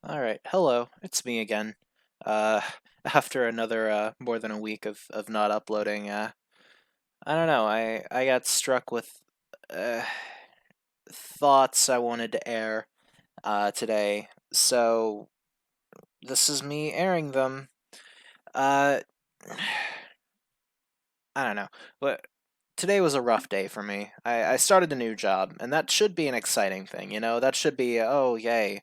All right, hello, it's me again. Uh, after another more than a week of not uploading, I don't know. I got struck with uh thoughts I wanted to air today, so this is me airing them. Uh, I don't know. But today was a rough day for me. I started a new job, and that should be an exciting thing, you know? That should be, oh, yay.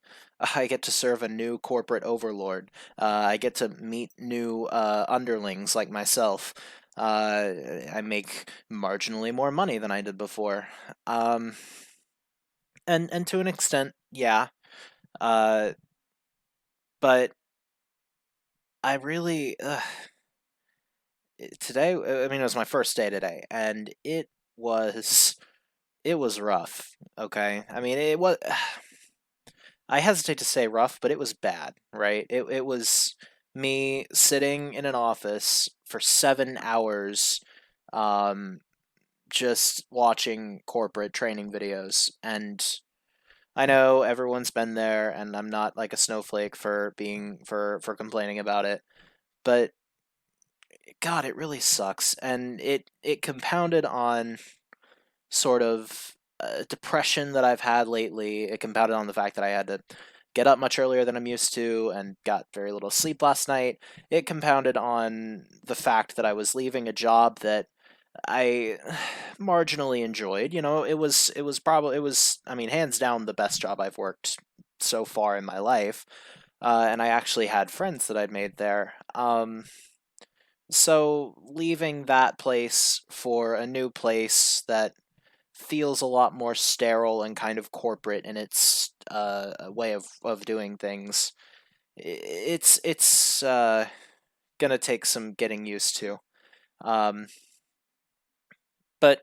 I get to serve a new corporate overlord. I get to meet new underlings like myself. I make marginally more money than I did before. Um, and to an extent, yeah. Uh, but I really, today, I mean, it was my first day today, and was it was rough, okay? I mean, it was I hesitate to say rough, but it was bad, right? It was me sitting in an office for 7 hours um just watching corporate training videos, and I know everyone's been there, and I'm not like a snowflake for being for complaining about it, but god, it really sucks, and it compounded on sort of depression that I've had lately. It compounded on the fact that I had to get up much earlier than I'm used to and got very little sleep last night. It compounded on the fact that I was leaving a job that I marginally enjoyed. You know, it was I mean hands down the best job I've worked so far in my life. And I actually had friends that I'd made there. So leaving that place for a new place that feels a lot more sterile and kind of corporate in its way of doing things. It's gonna take some getting used to. Um, but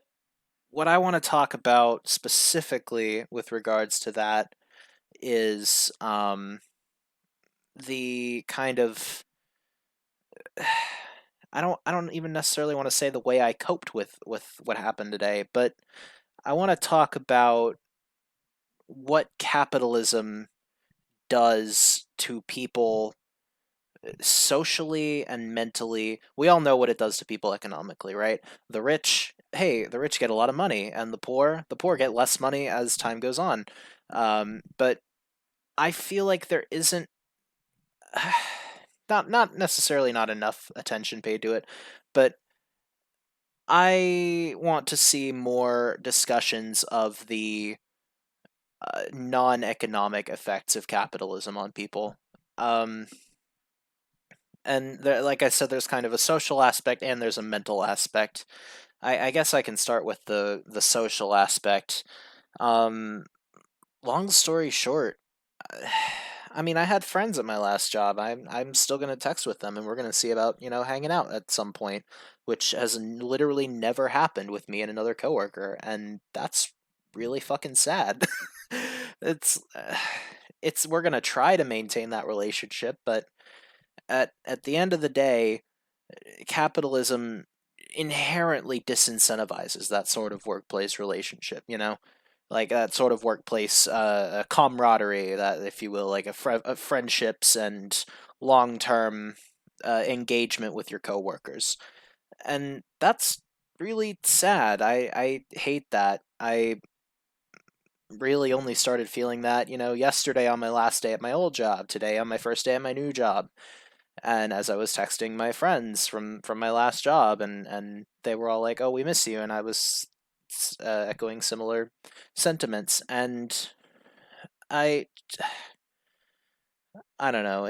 what I want to talk about specifically with regards to that is the kind of I don't even necessarily want to say the way I coped with what happened today, but I want to talk about what capitalism does to people socially and mentally. We all know what it does to people economically, right? The rich, hey, the rich get a lot of money, and the poor get less money as time goes on. But I feel like there isn't not necessarily not enough attention paid to it, but I want to see more discussions of the non-economic effects of capitalism on people. Um, and there, like I said, there's kind of a social aspect and there's a mental aspect. I guess I can start with the social aspect. Um, Long story short, I mean, I had friends at my last job. I'm still gonna text with them, and we're gonna see about hanging out at some point, which has literally never happened with me and another coworker, and that's really fucking sad. it's it's we're gonna try to maintain that relationship, but at the end of the day, capitalism inherently disincentivizes that sort of workplace relationship, like that sort of workplace camaraderie, that if you will, like friendships and long-term engagement with your coworkers. And that's really sad. I hate that. I really only started feeling that, yesterday on my last day at my old job, today on my first day at my new job. And as I was texting my friends from my last job, and they were all like, "Oh, we miss you," and I was echoing similar sentiments, and I I don't know,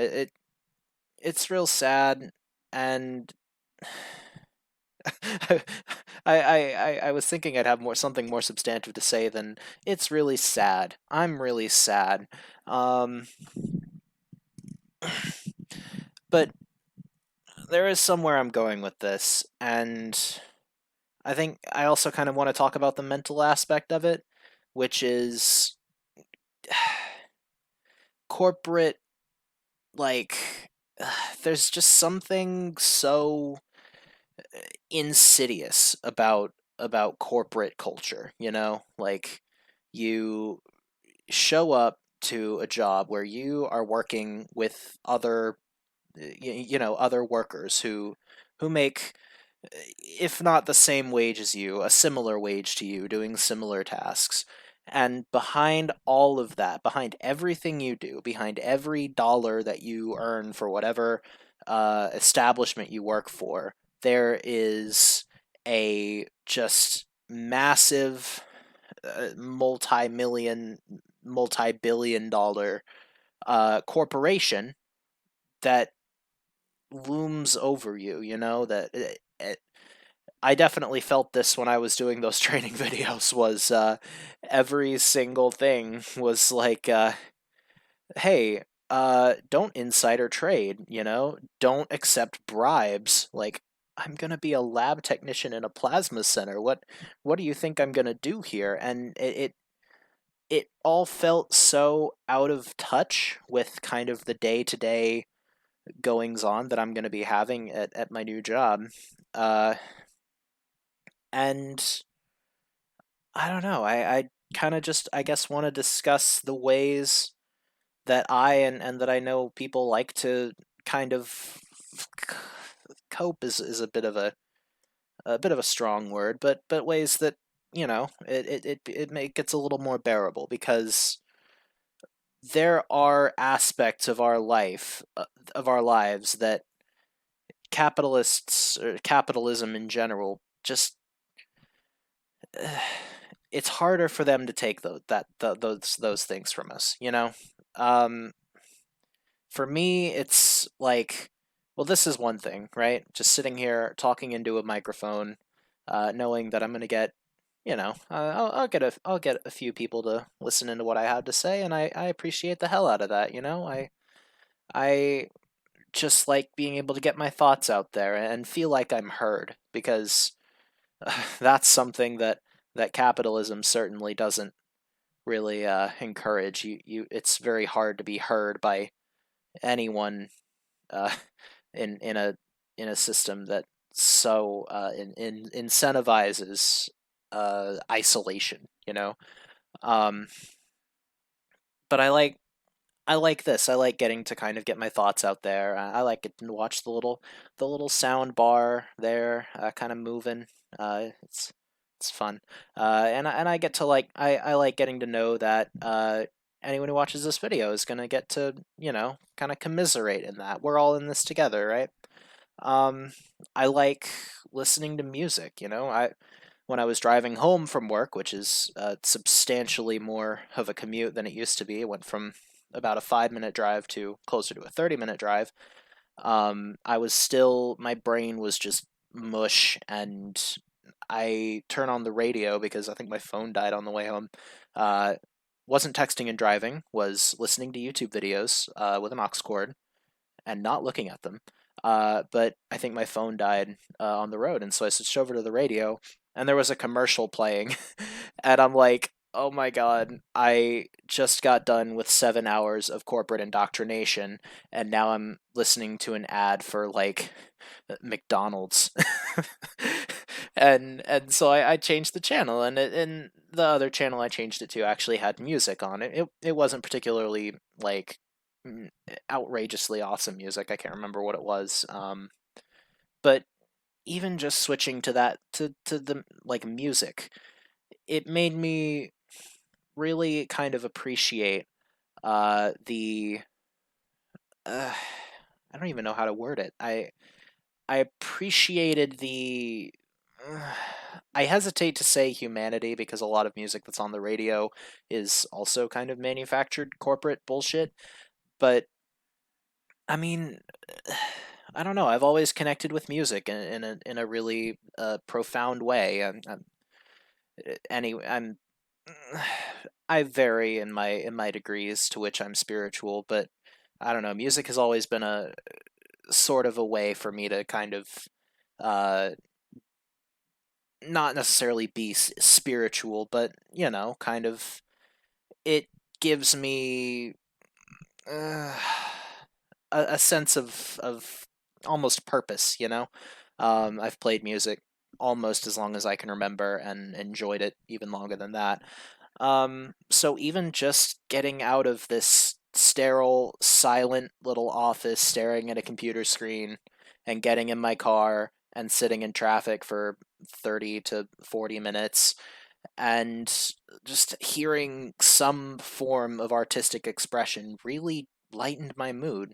it's real sad, and I was thinking I'd have something more substantive to say than it's really sad. I'm really sad. Um, but there is somewhere I'm going with this, and I think I also kind of want to talk about the mental aspect of it, which is corporate, like, there's just something so insidious about corporate culture, Like, you show up to a job where you are working with other, other workers who make, if not the same wage as you, a similar wage to you, doing similar tasks. And behind all of that, behind everything you do, behind every dollar that you earn for whatever establishment you work for, there is a just massive, multi-million, multi-billion dollar corporation that looms over you, that I definitely felt this when I was doing those training videos. Was every single thing was like, hey, don't insider trade, don't accept bribes. Like, I'm gonna be a lab technician in a plasma center. What do you think I'm gonna do here? And it all felt so out of touch with kind of the day to day goings on that I'm gonna be having at my new job. Uh, and I don't know. I kind of just, I guess, want to discuss the ways that and that I know people like to kind of cope is a bit of a strong word, but ways that, it gets a little more bearable, because there are aspects of our of our lives, that capitalists, or capitalism in general, just it's harder for them to take those things from us. Um, for me, it's like, well, this is one thing, right? Just sitting here talking into a microphone, knowing that I'm gonna get, I'll get a few people to listen into what I have to say, and I appreciate the hell out of that. I just like being able to get my thoughts out there and feel like I'm heard, because that's something that capitalism certainly doesn't really encourage. It's very hard to be heard by anyone uh, in a system that so incentivizes isolation. Um, but I like this. I like getting to kind of get my thoughts out there. I like getting to watch the little sound bar there, kind of moving. It's fun, and I get to like, I like getting to know that anyone who watches this video is gonna get to, kind of commiserate in that we're all in this together, right? Um, I like listening to music. I When I was driving home from work, which is substantially more of a commute than it used to be. It went from about a 5 minute drive to closer to a 30-minute drive. I was still, my brain was just mush, and I turn on the radio because I think my phone died on the way home. Uh, wasn't texting and driving, was listening to YouTube videos with an aux cord and not looking at them. But I think my phone died on the road, and so I switched over to the radio, and there was a commercial playing, and I'm like, oh my god, I just got done with 7 hours of corporate indoctrination, and now I'm listening to an ad for like McDonald's. And so I changed the channel, and the other channel I changed it to actually had music on it. It wasn't particularly like outrageously awesome music. I can't remember what it was. But even just switching to that, to the like music, it made me really kind of appreciate the I don't even know how to word it. I appreciated the I hesitate to say humanity, because a lot of music that's on the radio is also kind of manufactured corporate bullshit. But I mean, I don't know. I've always connected with music in a really profound way. I'm I vary in my degrees to which I'm spiritual, but I don't know. Music has always been a sort of a way for me to kind of uh, not necessarily be spiritual, but kind of, it gives me uh, a sense of almost purpose. I've played music almost as long as I can remember and enjoyed it even longer than that. So even just getting out of this sterile, silent little office staring at a computer screen and getting in my car and sitting in traffic for 30 to 40 minutes and just hearing some form of artistic expression really lightened my mood.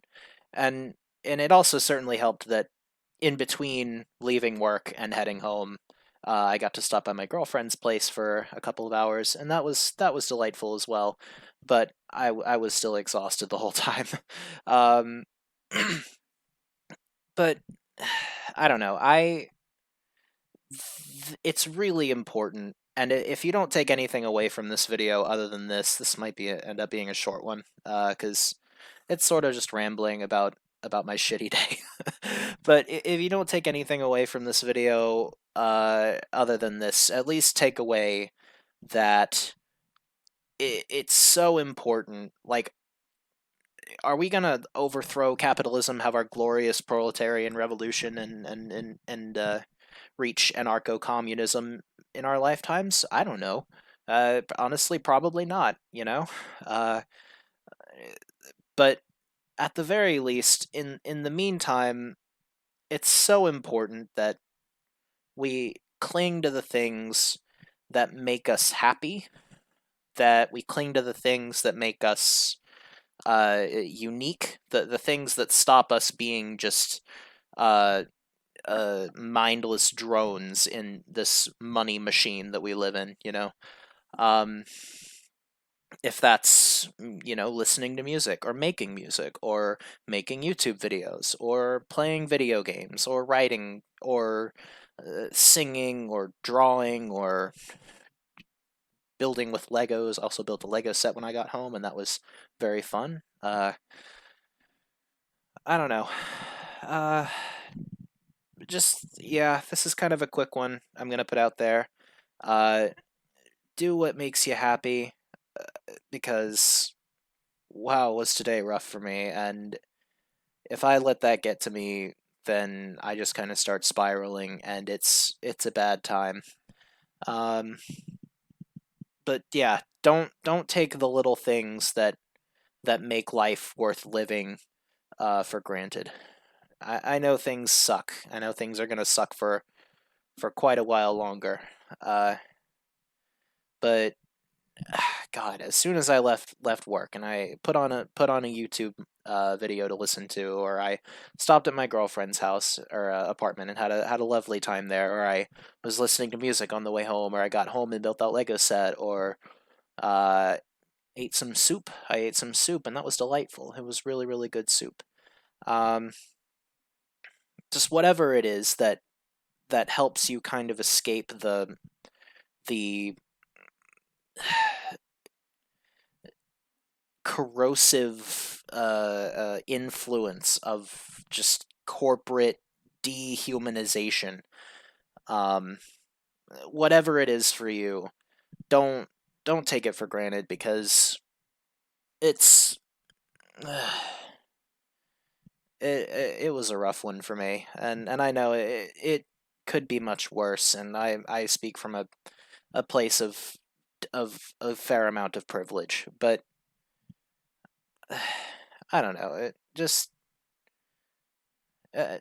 And it also certainly helped that in between leaving work and heading home, I got to stop by my girlfriend's place for a couple of hours, and that was delightful as well. But I was still exhausted the whole time. um, but I don't know. It's really important. And if you don't take anything away from this video other than this might be end up being a short one, because it's sort of just rambling about my shitty day. But if you don't take anything away from this video, other than this, at least take away that it's so important. Like, are we gonna overthrow capitalism, have our glorious proletarian revolution, and reach anarcho-communism in our lifetimes? I don't know. Honestly, probably not. Uh, but at the very least, in the meantime, it's so important that we cling to the things that make us happy, that we cling to the things that make us unique, the things that stop us being just uh, mindless drones in this money machine that we live in. Um, if that's, listening to music or making YouTube videos or playing video games or writing or singing or drawing or building with Legos. I also built a Lego set when I got home, and that was very fun. I don't know. Uh, just, yeah, this is kind of a quick one I'm gonna put out there. Uh, do what makes you happy, because wow, was today rough for me, and if I let that get to me, then I just kind of start spiraling, and it's a bad time. Um, but yeah, don't take the little things that make life worth living for granted. I know things suck. I know things are gonna suck for quite a while longer. Uh, but God, as soon as I left work and I put on a YouTube video to listen to, or I stopped at my girlfriend's house or apartment and had a lovely time there, or I was listening to music on the way home, or I got home and built that Lego set, or uh, ate some soup. I ate some soup and that was delightful. It was really really good soup. Um, just whatever it is that helps you kind of escape the corrosive influence of just corporate dehumanization. Um, whatever it is for you, don't don't take it for granted, because it's it was a rough one for me, and I know it could be much worse, and I speak from a place of a fair amount of privilege, but I don't know. It uh,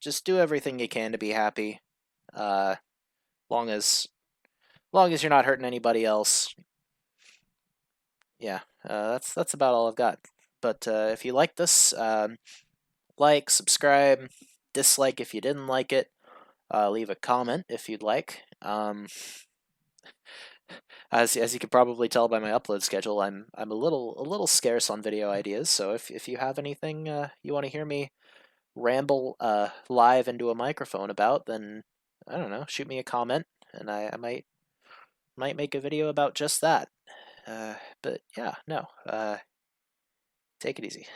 just do everything you can to be happy. Uh, long as long as you're not hurting anybody else. Yeah, that's about all I've got. But if you like this, like, subscribe, dislike if you didn't like it. Leave a comment if you'd like. As you could probably tell by my upload schedule, I'm a little scarce on video ideas. So if you have anything you want to hear me ramble live into a microphone about, then I don't know, shoot me a comment, and I might make a video about just that. But yeah, no, take it easy.